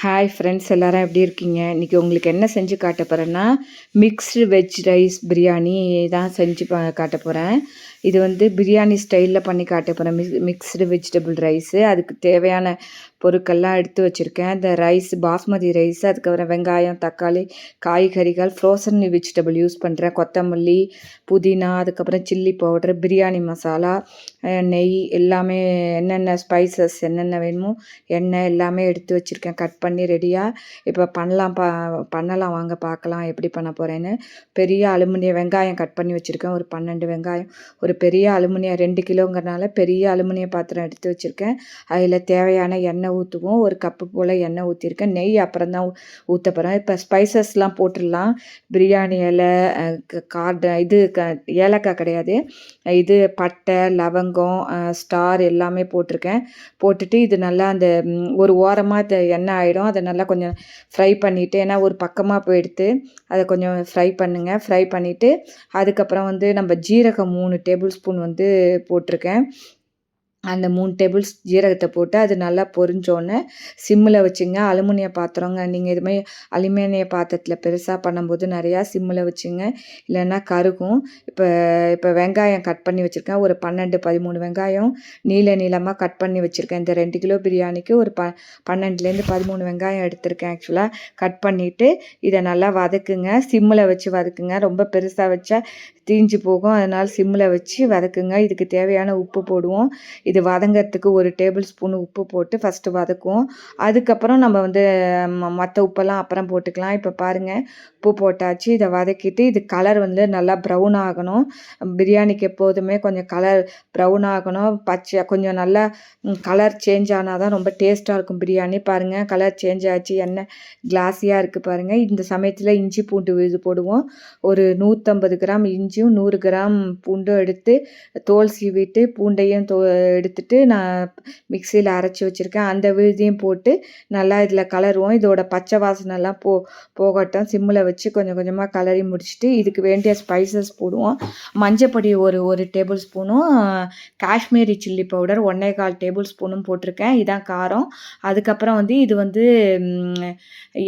Hi friends, எல்லாரும் எப்படி இருக்கீங்க? இன்றைக்கி உங்களுக்கு என்ன செஞ்சு காட்ட போகிறேன்னா, மிக்ஸ்டு வெஜ் ரைஸ் பிரியாணி தான் செஞ்சு காட்ட போகிறேன். இது வந்து பிரியாணி ஸ்டைலில் பண்ணி காட்ட போகிறேன். Mixed vegetable rice. அதுக்கு தேவையான பொருட்கள்லாம் எடுத்து வச்சுருக்கேன். இந்த ரைஸ் பாஸ்மதி ரைஸ், அதுக்கப்புறம் வெங்காயம், தக்காளி, காய்கறிகள், ஃப்ரோசன் வெஜிடபிள் யூஸ் பண்ணுறேன். கொத்தமல்லி, புதினா, அதுக்கப்புறம் சில்லி பவுடர், பிரியாணி மசாலா, நெய், எல்லாமே என்னென்ன ஸ்பைசஸ் என்னென்ன வேணுமோ எண்ணெய் எல்லாமே எடுத்து வச்சுருக்கேன். கட் பண்ணி ரெடியாக இப்போ பண்ணலாம் வாங்க பார்க்கலாம் எப்படி பண்ண போகிறேன்னு. பெரிய அலுமினிய வெங்காயம் கட் பண்ணி வச்சுருக்கேன். ஒரு 12 வெங்காயம். ஒரு பெரிய அலுமினியம் 2 கிலோங்கிறனால பெரிய அலுமினிய பாத்திரம் எடுத்து வச்சுருக்கேன். அதில் தேவையான எண்ணெய் ஊற்றுவோம். ஒரு கப்பு போல் எண்ணெய் ஊற்றிருக்கேன். நெய் அப்புறம் தான் ஊற்ற போகிறேன். இப்போ ஸ்பைசஸ்லாம் போட்டுடலாம். பிரியாணி இலை, ஏலக்காய் கிடையாது, இது பட்டை, லவங்கம், ஸ்டார் எல்லாமே போட்டிருக்கேன். போட்டுட்டு இது நல்லா அந்த ஒரு ஓரமாக எண்ணெய் ஆகிடும். அதை நல்லா கொஞ்சம் ஃப்ரை பண்ணிவிட்டு, ஏன்னா ஒரு பக்கமாக போயிடுத்து, அதை கொஞ்சம் ஃப்ரை பண்ணுங்கள். ஃப்ரை பண்ணிவிட்டு அதுக்கப்புறம் வந்து நம்ம ஜீரகம் 3 டேபிள் ஸ்பூன் வந்து போட்டிருக்கேன். அந்த 3 டேபிள் ஜீரகத்தை போட்டு அது நல்லா பொரிஞ்சோடனே சிம்மில் வச்சுங்க. அலுமினிய பாத்திரங்க, நீங்கள் இதுமாதிரி அலுமினிய பாத்திரத்தில் பெருசாக பண்ணும்போது நிறையா சிம்மில் வச்சுங்க, இல்லைன்னா கருகும். இப்போ வெங்காயம் கட் பண்ணி வச்சுருக்கேன். ஒரு 12-13 வெங்காயம் நீளமாக கட் பண்ணி வச்சுருக்கேன். இந்த 2 கிலோ பிரியாணிக்கு ஒரு 12லேருந்து 13 வெங்காயம் எடுத்திருக்கேன். ஆக்சுவலாக கட் பண்ணிவிட்டு இதை நல்லா வதக்குங்க. சிம்மில் வச்சு வதக்குங்க. ரொம்ப பெருசாக வச்சா தீஞ்சு போகும். அதனால் சிம்மில் வச்சு வதக்குங்க. இதுக்கு தேவையான உப்பு போடுவோம். இது வதங்கிறதுக்கு 1 டேபிள் ஸ்பூன் உப்பு போட்டு ஃபஸ்ட்டு வதக்குவோம். அதுக்கப்புறம் நம்ம வந்து மற்ற உப்பெல்லாம் அப்புறம் போட்டுக்கலாம். இப்போ பாருங்கள், உப்பு போட்டாச்சு. இதை வதக்கிட்டு இது கலர் வந்து நல்லா ப்ரௌன் ஆகணும். பிரியாணிக்கு எப்போதுமே கொஞ்சம் கலர் ப்ரௌன் ஆகணும். பச்சை கொஞ்சம் நல்லா கலர் சேஞ்ச் ஆனால் தான் ரொம்ப டேஸ்ட்டாக இருக்கும் பிரியாணி. பாருங்கள், கலர் சேஞ்ச் ஆச்சு, எண்ணெய் கிளாஸியாக இருக்குது பாருங்கள். இந்த சமயத்தில் இஞ்சி பூண்டு இது போடுவோம். ஒரு 150 கிராம் இஞ்சியும் 100 கிராம் பூண்டும் எடுத்து தோல் சீவிட்டு பூண்டையும் எடுத்துட்டு நான் மிக்சியில் அரைச்சி வச்சுருக்கேன். அந்த விழுதியும் போட்டு நல்லா இதில் கலருவோம். இதோட பச்சை வாசனைலாம் போகட்டும். சிம்மில் வச்சு கொஞ்சம் கொஞ்சமாக கலரி முடிச்சுட்டு இதுக்கு வேண்டிய ஸ்பைசஸ் போடுவோம். மஞ்சப்பொடி ஒரு டேபிள் ஸ்பூனும், காஷ்மீரி சில்லி பவுடர் 1.25 டேபிள் ஸ்பூனும் போட்டிருக்கேன். இதான் காரம். அதுக்கப்புறம் வந்து இது வந்து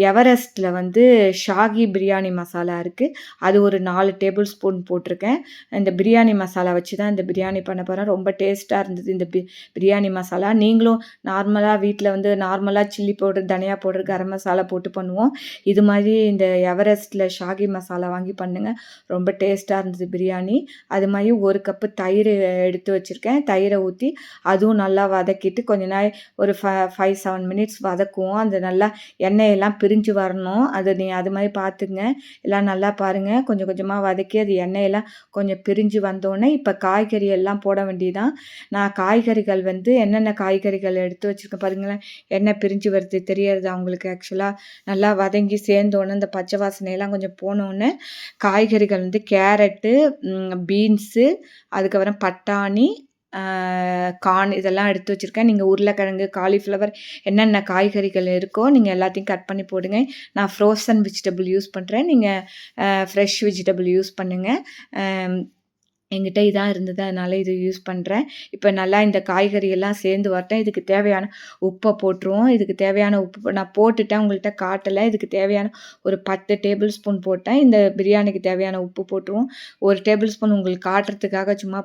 எவரெஸ்ட்டில் வந்து ஷாகி பிரியாணி மசாலா இருக்குது, அது ஒரு 4 டேபிள் ஸ்பூன் போட்டிருக்கேன். இந்த பிரியாணி மசாலா வச்சு தான் இந்த பிரியாணி பண்ண போகிறேன். ரொம்ப டேஸ்ட்டாக இருந்தது இந்த பிரியாணி மசாலா. நீங்களும் நார்மலாக வீட்டில் வந்து நார்மலாக சில்லி பவுடர், தனியா பவுடர், கரம் மசாலா போட்டு பண்ணுவோம். இது மாதிரி இந்த எவரெஸ்ட்டில் ஷாகி மசாலா வாங்கி பண்ணுங்கள். ரொம்ப டேஸ்ட்டாக இருந்தது பிரியாணி. அது மாதிரி 1 கப்பு தயிர் எடுத்து வச்சுருக்கேன். தயிரை ஊற்றி அதுவும் நல்லா வதக்கிட்டு கொஞ்ச நேரம் ஒரு 5-7 மினிட்ஸ் வதக்குவோம். அந்த நல்லா எண்ணெயெல்லாம் பிரிஞ்சு வரணும். அது மாதிரி பார்த்துங்க. எல்லாம் நல்லா பாருங்கள், கொஞ்சம் கொஞ்சமாக வதக்கி அது எண்ணெயெல்லாம் கொஞ்சம் பிரிஞ்சு வந்தோடனே இப்போ காய்கறி எல்லாம் போட வேண்டியதான். நான் காய்கறிகள் வந்து என்னென்ன காய்கறிகள் எடுத்து வச்சுருக்கேன் பாருங்களேன். எண்ணெய் பிரிஞ்சு வருது, தெரியறதா உங்களுக்கு? ஆக்சுவலாக நல்லா வதங்கி சேர்ந்தோன்னே இந்த பச்சை வாசனையெல்லாம் கொஞ்சம் போனோடனே காய்கறிகள் வந்து கேரட்டு, பீன்ஸு, அதுக்கப்புறம் பட்டாணி, கார்ன் இதெல்லாம் எடுத்து வச்சுருக்கேன். நீங்கள் உருளைக்கிழங்கு, காலிஃப்ளவர் என்னென்ன காய்கறிகள் இருக்கோ நீங்கள் எல்லாத்தையும் கட் பண்ணி போடுங்க. நான் ஃப்ரோசன் வெஜிடபிள் யூஸ் பண்ணுறேன். நீங்கள் ஃப்ரெஷ் வெஜிடபிள் யூஸ் பண்ணுங்கள். என்கிட்ட இதான் இருந்தது, அதனால் இது யூஸ் பண்ணுறேன். இப்போ நல்லா இந்த காய்கறியெல்லாம் சேர்ந்து வரட்டும். இதுக்கு தேவையான உப்பை போட்டுருவோம். இதுக்கு தேவையான உப்பு நான் போட்டுட்டேன், உங்கள்கிட்ட காட்டலை. இதுக்கு தேவையான ஒரு 10 டேபிள் ஸ்பூன் போட்டேன். இந்த பிரியாணிக்கு தேவையான உப்பு போட்டுருவோம். 1 டேபிள் ஸ்பூன் உங்களுக்கு காட்டுறதுக்காக சும்மா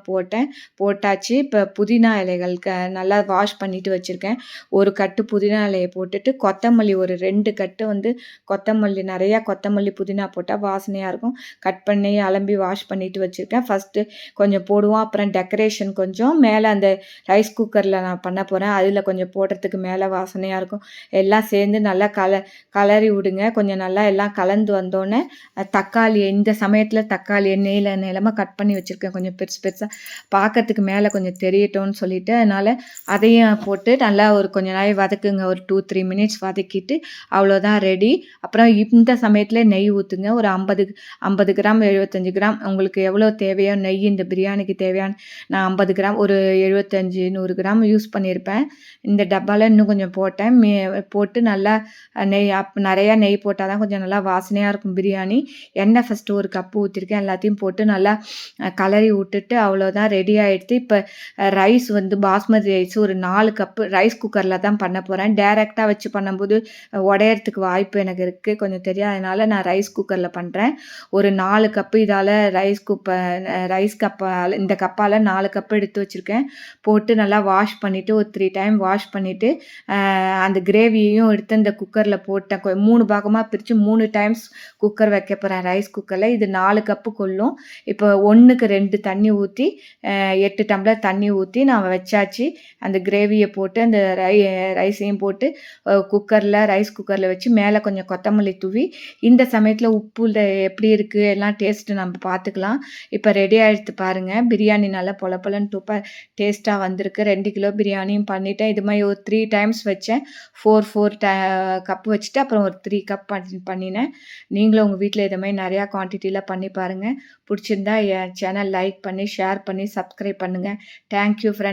போட்டாச்சு. இப்போ புதினா இலைகள் நல்லா வாஷ் பண்ணிவிட்டு வச்சுருக்கேன். ஒரு கட்டு புதினா இலையை போட்டுட்டு கொத்தமல்லி ஒரு 2 கட்டு வந்து கொத்தமல்லி, நிறையா கொத்தமல்லி புதினா போட்டால் வாசனையாக இருக்கும். கட் பண்ணி அலம்பி வாஷ் பண்ணிவிட்டு வச்சுருக்கேன். ஃபஸ்ட்டு கொஞ்சம் போடுவோம். அப்புறம் டெக்கரேஷன் கொஞ்சம் மேலே அந்த ரைஸ் குக்கரில் நான் பண்ண போகிறேன், அதில் கொஞ்சம் போடுறதுக்கு மேலே வாசனையாக இருக்கும். எல்லாம் சேர்ந்து நல்லா கலரி விடுங்க. கொஞ்சம் நல்லா எல்லாம் கலந்து வந்தோடனே தக்காளி, இந்த சமயத்தில் தக்காளி நீளமாக கட் பண்ணி வச்சுருக்கேன். கொஞ்சம் பெருசாக பார்க்கறதுக்கு மேலே கொஞ்சம் தெரியட்டும்னு சொல்லிட்டு, அதனால் அதையும் போட்டு நல்லா ஒரு கொஞ்ச நாள் வதக்குங்க. ஒரு 2-3 மினிட்ஸ் வதக்கிட்டு அவ்வளோதான், ரெடி. அப்புறம் இந்த சமயத்தில் நெய் ஊற்றுங்க. ஒரு 50 கிராம் 75 கிராம் உங்களுக்கு எவ்வளோ தேவையோ நெய் இந்த பிரியாணிக்கு தேவையான நான் 50 கிராம் ஒரு 75, 100 கிராம் யூஸ் பண்ணியிருப்பேன். இந்த டப்பால இன்னும் கொஞ்சம் போட்டேன். போட்டு நல்லா நெய் நெறையா நெய் போட்டா தான் கொஞ்சம் நல்லா வாசனையா இருக்கும் பிரியாணி. எண்ணெய் ஃபஸ்ட்டு ஒரு கப்பு ஊத்திருக்கேன். எல்லாத்தையும் போட்டு நல்லா கலரி விட்டுட்டு அவ்வளோதான் ரெடி ஆயிடுத்து. இப்ப ரைஸ் வந்து பாஸ்மதி ரைஸ் ஒரு 4 கப்பு ரைஸ் குக்கர்ல தான் பண்ண போறேன். டைரக்ட்டா வச்சு பண்ணும்போது உடையறதுக்கு வாய்ப்பு எனக்கு இருக்கு. கொஞ்சம் தெரியாதனால நான் ரைஸ் குக்கர்ல பண்றேன். ஒரு 4 கப்பு இதால ரைஸ் கப்பால இந்த கப்பால 4 கப் எடுத்து வச்சிருக்கேன். போட்டு நல்லா வாஷ் பண்ணிட்டு ஒரு 3 டைம் வாஷ் பண்ணிட்டு, அந்த கிரேவியையும் எடுத்து இந்த குக்கர்ல போட்டேன். 3 பாகமா பிரிச்சு 3 டைம்ஸ் குக்கர் வைக்க போறேன் ரைஸ் குக்கர்ல. இது 4 கப்பு கொள்ளும். இப்போ 1க்கு 2 தண்ணி ஊத்தி 8 டம்ளர் தண்ணி ஊத்தி நான் வச்சாச்சு. அந்த கிரேவிய போட்டு அந்த ரைஸையும் போட்டு ரைஸ் குக்கர்ல வச்சு மேல கொஞ்சம் கொத்தமல்லி தூவி, இந்த சமயத்துல உப்பு எப்படி இருக்கு எல்லாம் டேஸ்ட் நம்ம பார்த்துக்கலாம். இப்ப ரெடி ஆயிடுத்து பாருங்க. பிரியாணி நல்லா பொல பொலன்னு டேஸ்ட்டா வந்திருக்கு. 2 கிலோ பிரியாணியும் பண்ணிட்டேன். இது மாரி ஒரு 3 டைம்ஸ் வச்சேன். 4 கப் வச்சுட்டு அப்புறம் ஒரு 3 கப் பண்ணினேன். நீங்களும் உங்க வீட்ல இத மாரி நெறையா குவான்டிட்டில பண்ணி பாருங்க. புடிச்சிருந்தா என் சேனல் லைக் பண்ணி, ஷேர் பண்ணி, சப்ஸ்கிரைப் பண்ணுங்க. Thank you friends.